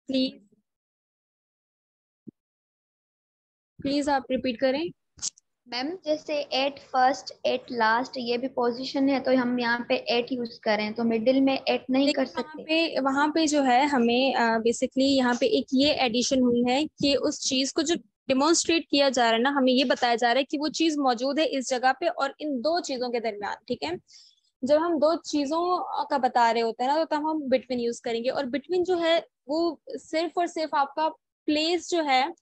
Please please आप repeat करें। Ma'am जैसे एट फर्स्ट एट लास्ट ये भी पोजीशन है, तो हम यहाँ पे एट यूज करें, तो मिडिल में एट नहीं कर देखिए सकते? वहां पे जो है हमें बेसिकली यहाँ पे एक ये एडिशन हुई है कि उस चीज को जो डिमॉन्स्ट्रेट किया जा रहा है ना, हमें ये बताया जा रहा है कि वो चीज मौजूद है इस जगह पे और इन दो चीजों के दरमियान। ठीक है, जब हम दो चीजों का बता रहे होते हैं ना, तो तब हम बिटवीन यूज करेंगे। और बिटवीन जो है वो सिर्फ और सिर्फ आपका प्लेस जो है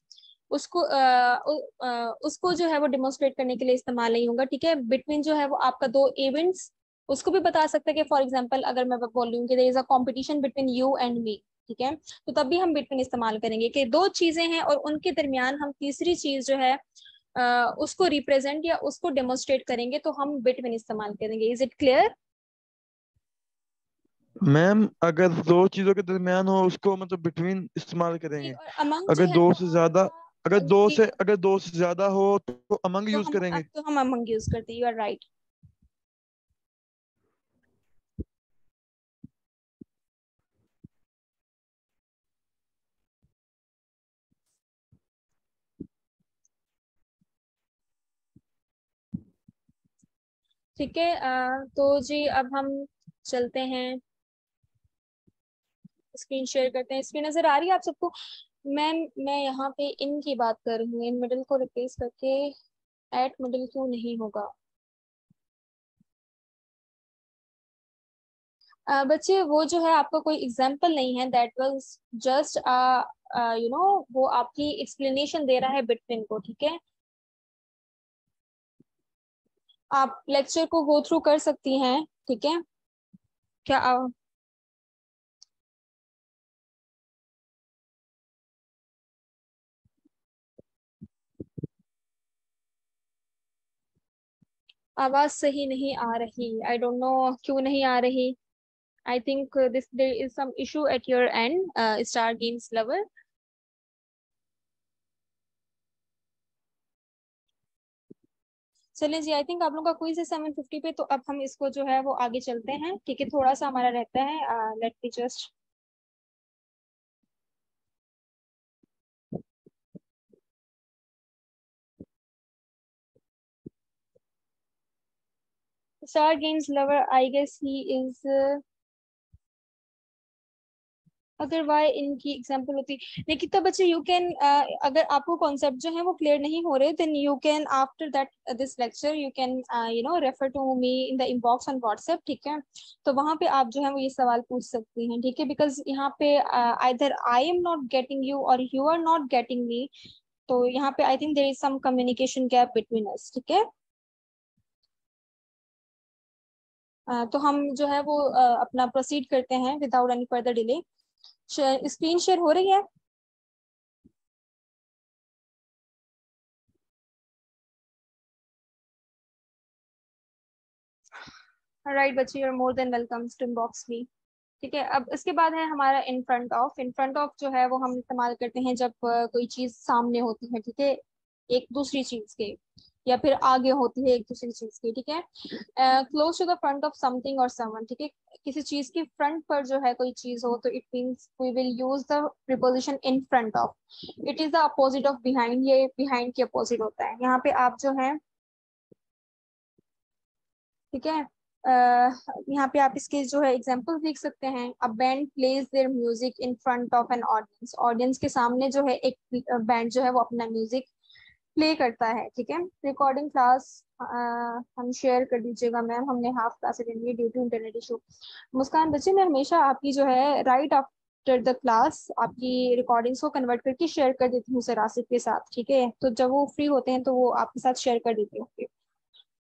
उसको उसको जो है वो डिमोन्स्ट्रेट करने के लिए इस्तेमाल नहीं होगा। ठीक है, बिटवीन जो है वो आपका दो इवेंट्स उसको भी बता सकता है कि फॉर एग्जांपल अगर मैं बोल रही हूँ कि there is a competition between you and me, ठीक है, तो तब भी हम बिटवीन इस्तेमाल करेंगे कि दो चीजें हैं और उनके दरमियान हम तीसरी चीज जो है उसको रिप्रेजेंट या उसको डेमोन्स्ट्रेट करेंगे, तो हम बिटवीन इस्तेमाल करेंगे। Is it clear? मैम अगर दो चीजों के दरमियान हो उसको मतलब बिटवीन इस्तेमाल जी, करेंगे। और अमंग जो अगर है दो वो से ज्यादा आपका जी, अगर दो से ज्यादा हो तो अमंग यूज करेंगे। तो हम अमंग यूज करते हैं। You are right. ठीक है, तो जी अब हम चलते हैं, स्क्रीन शेयर करते हैं। स्क्रीन नजर आ रही है आप सबको? मैम मैं यहाँ पे इन की बात कर रही हूँ, इन मिडिल को रिप्लेस करके एट मिडिल क्यों नहीं होगा? बच्चे वो जो है आपका कोई एग्जाम्पल नहीं है, दैट वाज जस्ट वो आपकी एक्सप्लेनेशन दे रहा है बिटवीन को। ठीक है, आप लेक्चर को गो थ्रू कर सकती हैं। ठीक है, क्या आवाज सही नहीं आ रही? आई डोंट नो क्यों नहीं आ रही। I think this there is some issue at your end, star games lover. चलिए जी, आई थिंक आप लोगों का क्विज है 7:50 पे, तो अब हम इसको जो है वो आगे चलते हैं। ठीक है, थोड़ा सा हमारा रहता है, let me just star games lover, I guess he is, अगर वाई इनकी एग्जांपल होती। लेकिन तब बच्चे यू कैन, अगर आपको कॉन्सेप्ट जो है वो क्लियर नहीं हो रहे, then you can after that this lecture you can refer to me in the inbox on WhatsApp. ठीक है, तो वहां पे आप जो है वो ये सवाल पूछ सकती हैं। ठीक है, बिकॉज यहाँ पे either I am not getting you और you are not getting me, तो यहाँ पे I think there is some communication gap between us. ठीक है, तो हम जो है वो अपना प्रोसीड करते हैं without any further delay. Screen share हो रही है? राइट बच्चे, you are more than welcome to inbox me. ठीक है, अब इसके बाद है हमारा in front of. In front of जो है वो हम इस्तेमाल करते हैं जब कोई चीज सामने होती है। ठीक है, एक दूसरी चीज के, या फिर आगे होती है एक दूसरी चीज की। ठीक है, close to the front of something और समवन। ठीक है, किसी चीज के फ्रंट पर जो है कोई चीज हो, तो it means we will use the preposition in front of. It is the opposite of behind, ये बिहाइंड के अपोजिट होता है। यहाँ पे आप जो है, ठीक है, यहाँ पे आप इसके जो है एग्जांपल देख सकते हैं। A band plays their music in front of an audience. Audience के सामने जो है एक बैंड जो है वो अपना म्यूजिक प्ले करता है। ठीक है, रिकॉर्डिंग क्लास हम शेयर कर दीजिएगा मैम, हमने हाफ क्लास अटेंड की ड्यू टू इंटरनेट इशू। मुस्कान बच्चे, मैं हमेशा आपकी जो है राइट आफ्टर द क्लास आपकी रिकॉर्डिंग्स को कन्वर्ट करके शेयर कर देती हूँ सर आसिफ के साथ। ठीक है, तो जब वो फ्री होते हैं तो वो आपके साथ शेयर कर देती हूँ।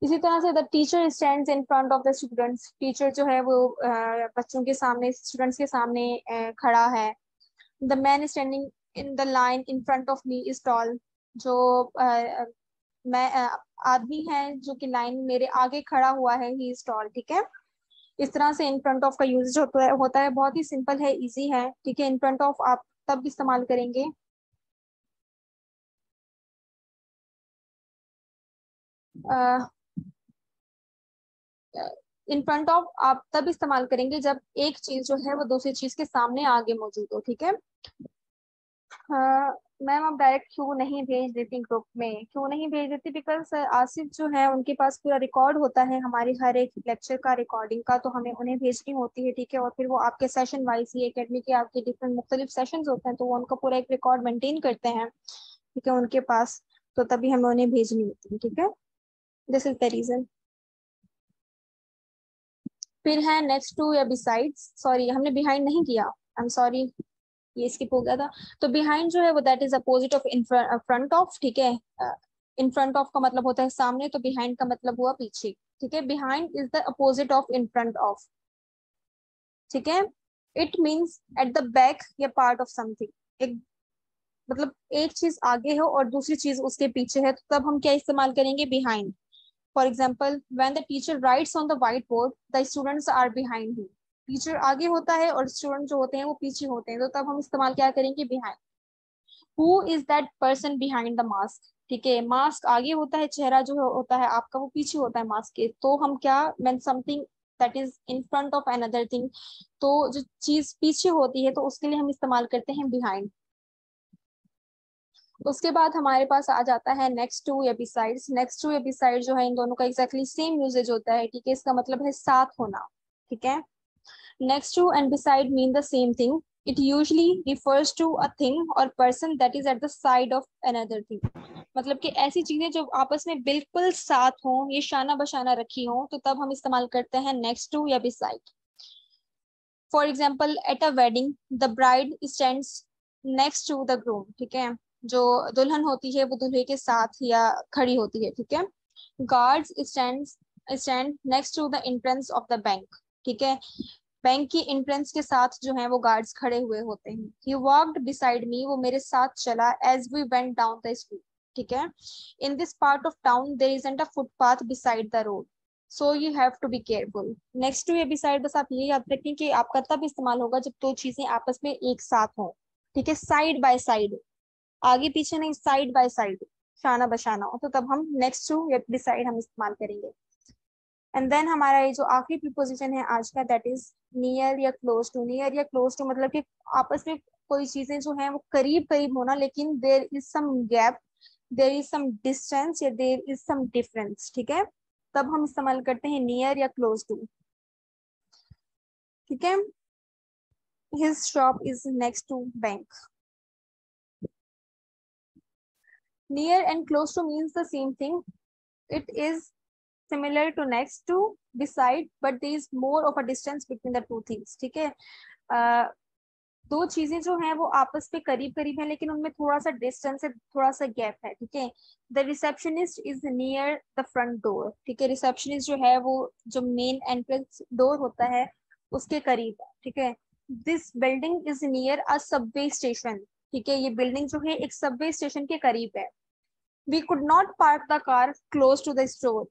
इसी तरह से the teacher stands in front of the students. Teacher जो है वो बच्चों के सामने, स्टूडेंट्स के सामने खड़ा है। The man standing in the line in front of me is tall. जो मैं आदमी है जो कि लाइन मेरे आगे खड़ा हुआ है, ही इज टॉल। ठीक है, इस तरह से इन फ्रंट ऑफ का यूज होता है, बहुत ही सिंपल है, इजी है। ठीक है, इन फ्रंट ऑफ आप तब इस्तेमाल करेंगे इन फ्रंट ऑफ आप तब इस्तेमाल करेंगे जब एक चीज जो है वो दूसरी चीज के सामने आगे मौजूद हो, ठीक है। हाँ मैम, आप डायरेक्ट क्यों नहीं भेज देती ग्रुप में? क्यों नहीं भेज देती? बिकॉज आसिफ जो है उनके पास पूरा रिकॉर्ड होता है हमारी हर एक लेक्चर का, रिकॉर्डिंग का, तो हमें उन्हें भेजनी होती है, ठीक है। और फिर वो आपके सेशन वाइज ही एकेडमी के आपके डिफरेंट मुख्तलिफ सेशंस होते हैं, तो वो उनका पूरा एक रिकॉर्ड मेंटेन करते हैं, ठीक है, उनके पास। तो तभी हमें उन्हें भेजनी होती है, ठीक है। This is the reason. फिर है नेक्स्ट टू या बिसाइड्स, सॉरी हमने बिहाइंड नहीं किया, आई एम सॉरी, ये स्किप हो गया था। तो बिहाइंड जो है वो that is opposite of in front of, ठीक है। इन फ्रंट ऑफ का मतलब होता है सामने, तो बिहाइंड का मतलब हुआ पीछे, ठीक है। Behind is the opposite of in front of, ठीक है। It means at the back या पार्ट ऑफ समथिंग, एक मतलब एक चीज आगे हो और दूसरी चीज उसके पीछे है, तो तब हम क्या इस्तेमाल करेंगे? Behind. For example, when the teacher writes on the white board the students are behind him. Teacher आगे होता है और स्टूडेंट जो होते हैं वो पीछे होते हैं, तो तब हम इस्तेमाल क्या करेंगे? Behind. Who is that person behind the mask, ठीक है। मास्क आगे होता है, चेहरा जो होता है आपका वो पीछे होता है मास्क के, तो हम क्या, when something that is in front of another thing, तो जो चीज पीछे होती है तो उसके लिए हम इस्तेमाल करते हैं बिहाइंड। उसके बाद हमारे पास आ जाता है नेक्स्ट टू या बिसाइड्स। नेक्स्ट टू या बिसाइड जो है इन दोनों का एग्जैक्टली सेम यूजेज होता है, ठीक है। इसका मतलब है साथ होना, ठीक है। Next to and beside mean the same thing. It usually refers to a thing or person that is at the side of another thing. मतलब कि ऐसी चीजें जो आपस में बिल्कुल साथ हों, ये शाना बशाना रखी हों, तो तब हम इस्तेमाल करते हैं next to या beside. For example, at a wedding, the bride stands next to the groom, ठीक है। जो दुल्हन होती है वो दूल्हे के साथ या खड़ी होती है, ठीक है। Guards stand next to the entrance of the bank, ठीक है। बैंक की एंट्रेंस के साथ जो है वो गार्ड्स खड़े हुए होते हैं। ही वॉक्ड बिसाइड मी, वो मेरे साथ चला, as we went down the street, ठीक है। In this part of town there isn't a footpath beside the road, so you have to be careful. Next to या बिसाइड, बस आप ये याद रखें कि आपका तब इस्तेमाल होगा जब दो चीजें आपस में एक साथ हों, ठीक है। साइड बाय साइड, आगे पीछे नहीं, साइड बाय साइड, शाना बशाना हो, तो तब हम नेक्स्ट टू या बिसाइड हम इस्तेमाल करेंगे। एंड देन हमारा ये जो आखिरी प्रीपोजिशन है आज का, दैट इज नियर या क्लोज टू। नियर या क्लोज टू मतलब कि आपस में कोई चीजें जो हैं वो करीब करीब होना, लेकिन there is some gap, there is some distance या देर इज सम डिफरेंस, ठीक है। तब हम इस्तेमाल करते हैं नियर या क्लोज टू, ठीक है। His shop is next to bank. Near and close to means the same thing. It is similar to next to, beside, but there is more of a distance between the two things, ठीक है। दो चीजें जो हैं वो आपस में करीब करीब हैं, लेकिन उनमें थोड़ा सा डिस्टेंस है, थोड़ा सा गैप है, ठीक है। The receptionist is near the front door, ठीक है। रिसेप्शनिस्ट जो है वो जो मेन एंट्रेंस डोर होता है उसके करीब है, ठीक है। This building is near a Subway station, ठीक है। ये बिल्डिंग जो है एक सबवे स्टेशन के करीब है। We could not park the car close to the store,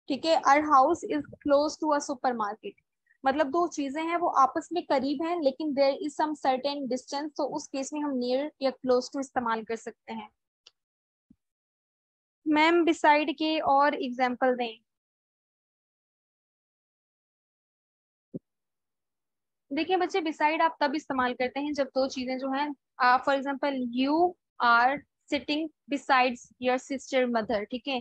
ठीक है। Our house is close to a supermarket, मतलब दो चीजें हैं वो आपस में करीब हैं लेकिन there is some certain distance, तो उस केस में हम नियर या क्लोज टू इस्तेमाल कर सकते हैं। मैम बिसाइड के और एग्जांपल दें। देखिए बच्चे, बिसाइड आप तब इस्तेमाल करते हैं जब दो चीजें जो हैं, for example you are sitting besides your sister mother, ठीक है।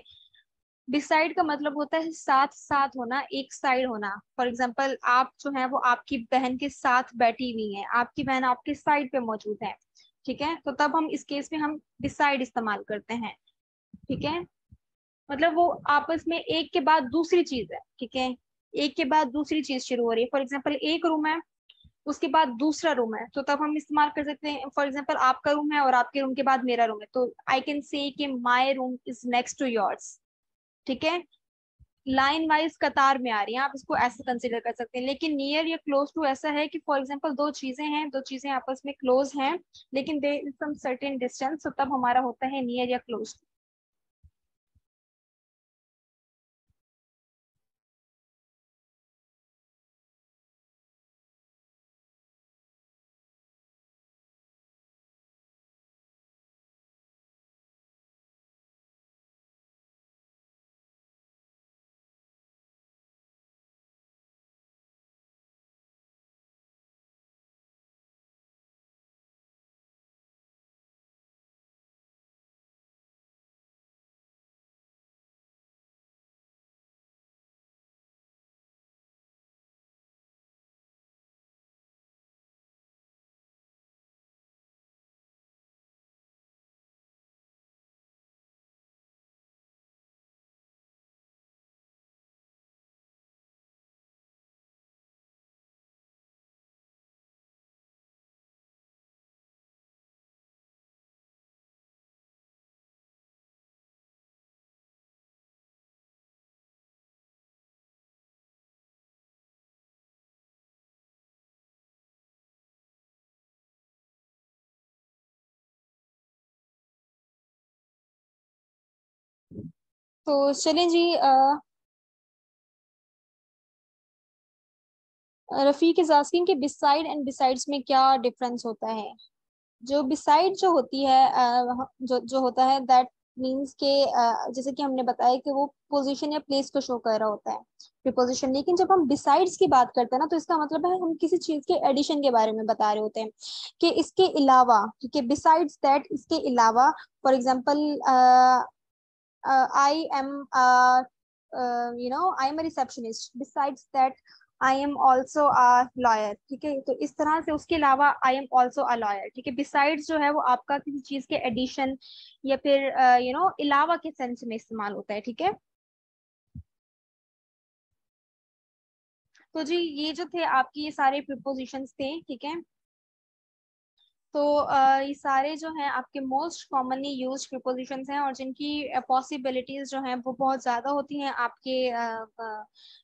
बिसाइड का मतलब होता है साथ साथ होना, एक साइड होना। फॉर एग्जाम्पल, आप जो है वो आपकी बहन के साथ बैठी हुई हैं, आपकी बहन आपके साइड पे मौजूद है, ठीक है। तो तब हम इस केस में हम बिसाइड इस्तेमाल करते हैं, ठीक है। मतलब वो आपस में एक के बाद दूसरी चीज है, ठीक है। एक के बाद दूसरी चीज शुरू हो रही है। फॉर एग्जाम्पल, एक रूम है, उसके बाद दूसरा रूम है, तो तब हम इस्तेमाल कर सकते हैं। फॉर एग्जाम्पल, आपका रूम है और आपके रूम के बाद मेरा रूम है, तो आई कैन से कि my room is next to yours, ठीक है। लाइन वाइज कतार में आ रही है, आप इसको ऐसे कंसिडर कर सकते हैं। लेकिन नियर या क्लोज टू ऐसा है कि फॉर एग्जांपल दो चीजें हैं, दो चीजें आपस में क्लोज हैं लेकिन there is some certain distance, तो तब हमारा होता है नियर या क्लोज। तो चलें जी, रफीक इज आस्किंग कि बिसाइड एंड बिसाइड्स में क्या डिफरेंस होता है। जो बिसाइड जो होती है, जो जो होता है दैट मीन्स के, जैसे कि हमने बताया कि वो पोजीशन या प्लेस को शो कर रहा होता है प्रीपोजिशन। लेकिन जब हम बिसाइड्स की बात करते हैं ना, तो इसका मतलब है हम किसी चीज के एडिशन के बारे में बता रहे होते हैं कि इसके अलावा, ठीक है, बिसाइड्स दैट, इसके अलावा। For example, I am, I am a receptionist, besides that I am also a lawyer. ठीक है, तो इस तरह से उसके अलावा I am also a lawyer. ठीक है, बिसाइड्स जो है वो आपका किसी चीज के एडिशन या फिर अलावा के सेंस में इस्तेमाल होता है। ठीक है, तो जी ये जो थे आपकी ये सारे प्रिपोजिशंस थे। ठीक है, तो ये सारे जो हैं आपके मोस्ट कॉमनली यूज्ड प्रिपोजिशंस हैं, और जिनकी पॉसिबिलिटीज जो हैं वो बहुत ज़्यादा होती हैं आपके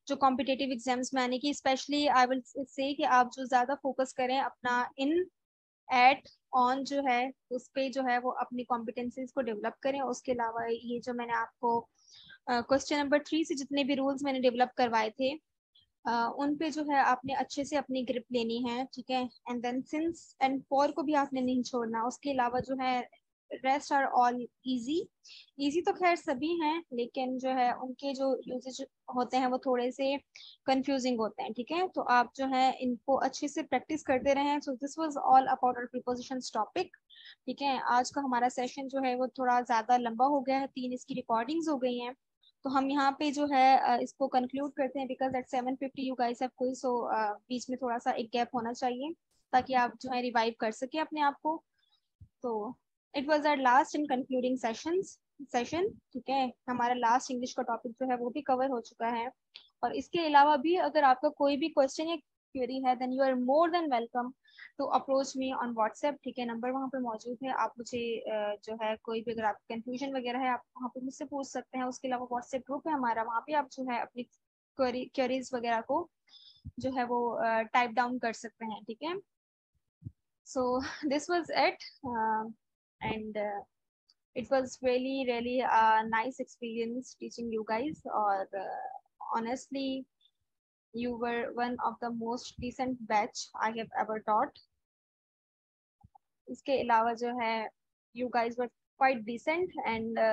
जो कॉम्पिटिटिव एग्जाम्स में आने की। स्पेशली आई विल से कि आप जो ज़्यादा फोकस करें अपना इन, एट, ऑन जो है उस पे जो है वो अपनी कॉम्पिटेंसीज को डेवलप करें। उसके अलावा ये जो मैंने आपको क्वेश्चन नंबर 3 से जितने भी रूल्स मैंने डेवलप करवाए थे, उन पे जो है आपने अच्छे से अपनी ग्रिप लेनी है। ठीक है, and then since and for को भी आपने नहीं छोड़ना। उसके अलावा जो है rest are all easy. Easy तो खैर सभी हैं, लेकिन जो है उनके जो यूजेज होते हैं वो थोड़े से कंफ्यूजिंग होते हैं। ठीक है, तो आप जो है इनको अच्छे से प्रैक्टिस करते रहें। So this was all about our prepositions topic. ठीक है, आज का हमारा सेशन जो है वो थोड़ा ज़्यादा लंबा हो गया है, 3 इसकी रिकॉर्डिंग्स हो गई हैं। तो हम यहाँ पे जो है इसको कंक्लूड करते हैं, because at 7:50 you guys have quiz. So बीच में थोड़ा सा एक गैप होना चाहिए ताकि आप जो है रिवाइव कर सके अपने आप को। तो it was our last in concluding session. ठीक है, हमारा लास्ट इंग्लिश का टॉपिक जो है वो भी कवर हो चुका है। और इसके अलावा भी अगर आपका कोई भी क्वेश्चन या क्वेरी है, then you are more than welcome to approach me on WhatsApp. ठीक है, नंबर वहाँ पे मौजूद है। आप मुझे जो है कोई भी अगर आप कंफ्यूजन वगैरह है आप वहाँ पे मुझसे पूछ सकते हैं। उसके अलावा व्हाट्सएप ग्रुप है हमारा, वहाँ पे आप जो है अपनी क्वेरीज वगैरह को जो है वो टाइप डाउन कर सकते हैं। ठीक है, so this was it, and it was really a nice experience teaching you guys, or honestly you were one of the most decent batch I have ever taught. इसके अलावा जो है you guys were quite decent, and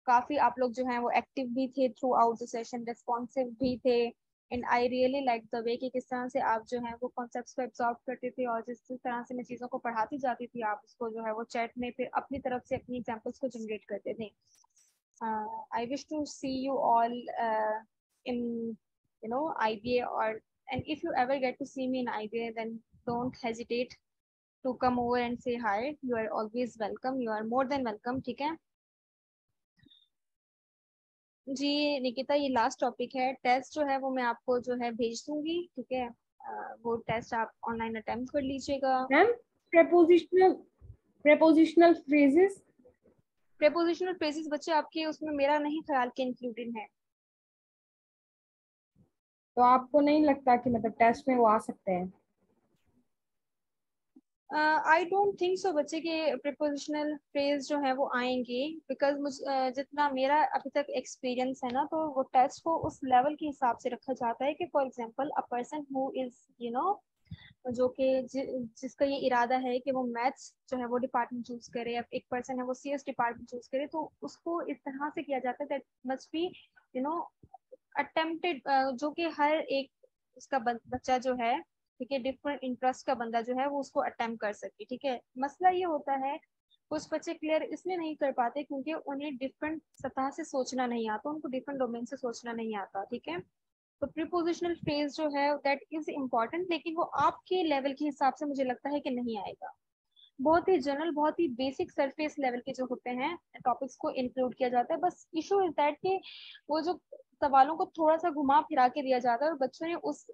काफी आप लोग जो हैं वो एक्टिव भी थे through out the session, responsive भी थे। And I really like the way कि किस तरह से आप जो है वो कॉन्सेप्ट्स को एब्जॉर्ब करते थे, और जिस जिस तरह से मैं चीज़ों को पढ़ाती जाती थी आप उसको जो है वो चैट में फिर अपनी तरफ से अपनी एग्जाम्पल्स को जनरेट करते थे। I wish to see you all in IBA, or and if you ever get to see me in IBA, then don't hesitate to come over and say hi. You are always welcome, you are more than welcome। ठीक है जी निकिता, ये last topic है। Test जो है वो मैं आपको जो है भेज दूंगी। ठीक है, वो टेस्ट आप ऑनलाइन अटेम्प्ट कर लीजिएगा। Ma'am, prepositional prepositional phrases. Prepositional phrases बच्चे आपके उसमें मेरा नहीं ख्याल के इंक्लूडेड है। तो आपको नहीं लगता कि मतलब टेस्ट में वो आ सकते हैं? आई डोंट थिंक सो बच्चे के प्रिपोजिशनल फ्रेज जो है वो आएंगे, बिकॉज मुझ जितना मेरा अभी तक एक्सपीरियंस है ना, तो वो टेस्ट को उस लेवल के हिसाब से रखा जाता है कि for example a person who is जो कि जिसका ये इरादा है कि वो मैथ्स जो है वो डिपार्टमेंट चूज करे, या एक पर्सन है वो CS डिपार्टमेंट चूज करे, तो उसको इस तरह से किया जाता है that must be you know attempted, जो कि हर एक उसका बच्चा जो है, ठीक है, डिफरेंट इंटरेस्ट का बंदा जो है वो उसको अटेम्प्ट कर सके। ठीक है, मसला ये होता है कुछ बच्चे क्लियर इसलिए नहीं कर पाते क्योंकि उन्हें डिफरेंट सतह से सोचना नहीं आता, उनको डिफरेंट डोमेन से सोचना नहीं आता। ठीक है, तो प्रीपोजिशनल फ्रेज जो है दैट इज इम्पॉर्टेंट, लेकिन वो आपके लेवल के हिसाब से मुझे लगता है कि नहीं आएगा। बहुत ही जनरल, बहुत ही बेसिक सरफेस लेवल के जो होते हैं टॉपिक्स को इंक्लूड किया जाता है। बस इशू इज दैट कि वो जो सवालों को थोड़ा सा घुमा फिरा के दिया जाता है और बच्चों ने उस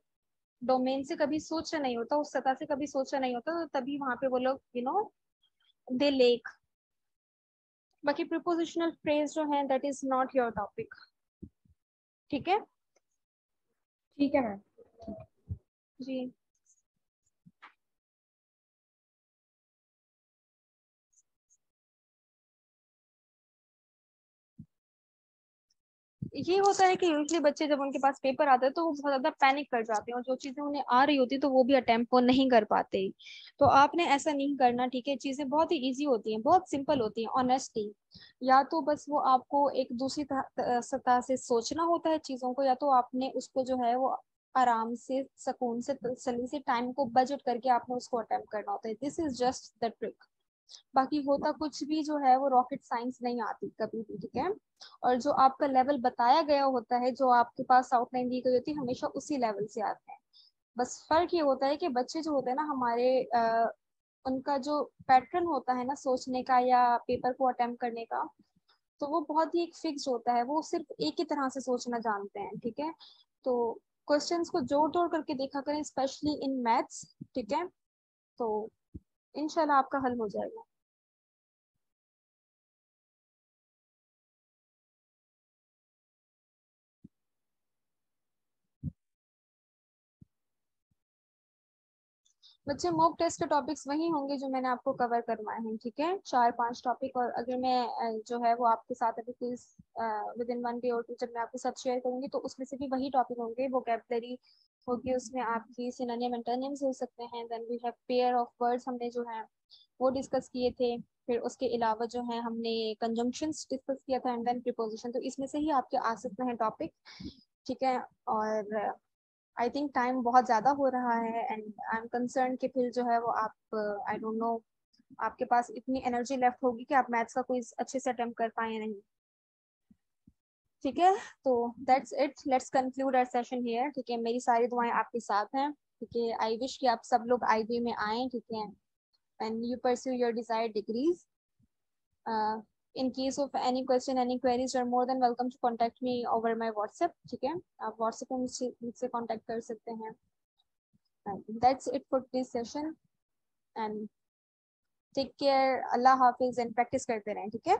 डोमेन से कभी सोचा नहीं होता, उस सतह से कभी सोचा नहीं होता, तो तभी वहां पे वो लोग दे लेक। बाकी प्रीपोजिशनल फ्रेज जो है that is not your topic. ठीक है ठीक है मैम। जी। ये होता है कि यूजली बच्चे जब उनके पास पेपर आता है तो वो बहुत ज्यादा पैनिक कर जाते हैं और जो चीजें उन्हें आ रही होती है तो वो भी अटेम्प्ट वो नहीं कर पाते। तो आपने ऐसा नहीं करना, ठीक है। चीजें बहुत ही इजी होती हैं, बहुत सिंपल होती हैं ऑनेस्टली। या तो बस वो आपको एक दूसरी सतह से सोचना होता है चीजों को, या तो आपने उसको जो है वो आराम से सुकून से तसल्ली से टाइम को बजट करके आपने उसको अटेम्प्ट करना होता है। This is just the trick. बाकी होता कुछ भी जो है वो रॉकेट साइंस नहीं आती कभी भी, ठीक है। और जो आपका लेवल बताया गया होता है, जो आपके पास आउटलाइन दी गई होती है, हमेशा उसी लेवल से आते हैं। बस फर्क ये होता है कि बच्चे जो होते हैं ना हमारे, उनका जो पैटर्न होता है ना सोचने का या पेपर को अटेम्प्ट करने का, तो वो बहुत ही एक फिक्स होता है। वो सिर्फ एक ही तरह से सोचना जानते हैं, ठीक है। तो क्वेश्चंस को जोड़ तोड़ करके देखा करें, स्पेशली इन मैथ्स, ठीक है। तो इंशाल्लाह आपका हल हो जाएगा। बच्चे मॉक टेस्ट के टॉपिक्स वही होंगे जो मैंने आपको कवर करवाए हैं, ठीक है। 4-5 टॉपिक। और अगर मैं जो है वो आपके साथ अभी क्विज विद इन 1 डे और 2 जब मैं आपके साथ शेयर करूंगी तो उसमें से भी वही टॉपिक होंगे। वोकैबुलरी होगी उसमें, आपकी सिनोनिम एंटोनिम्स हो सकते हैं, then we have pair of words हमने जो है वो डिस्कस किए थे। फिर उसके अलावा जो है हमने कंजंक्शंस डिस्कस किया था, एंड देन प्रीपोजिशन। तो इसमें से ही आपके आ सकते हैं टॉपिक, ठीक है। और आई थिंक टाइम बहुत ज़्यादा हो रहा है एंड आई एम कंसर्न कि फिर जो है वो आप, आई डोंट नो आपके पास इतनी एनर्जी लेफ्ट होगी कि आप मैथ्स का क्विज अच्छे से अटेम्प्ट कर पाए या नहीं, ठीक है। तो that's it, let's conclude our session here, ठीक है। मेरी सारी दुआएं आपके साथ हैं, ठीक है। आई विश कि आप सब लोग आईबी में आएँ, ठीक है, and you pursue your desired degrees. In case of any question, any queries, you are more than welcome to contact me over my WhatsApp, ठीक है। आप WhatsApp पे मुझसे contact कर सकते हैं। That's it for this session and take care. Allah Hafiz and practice करते रहें, ठीक है।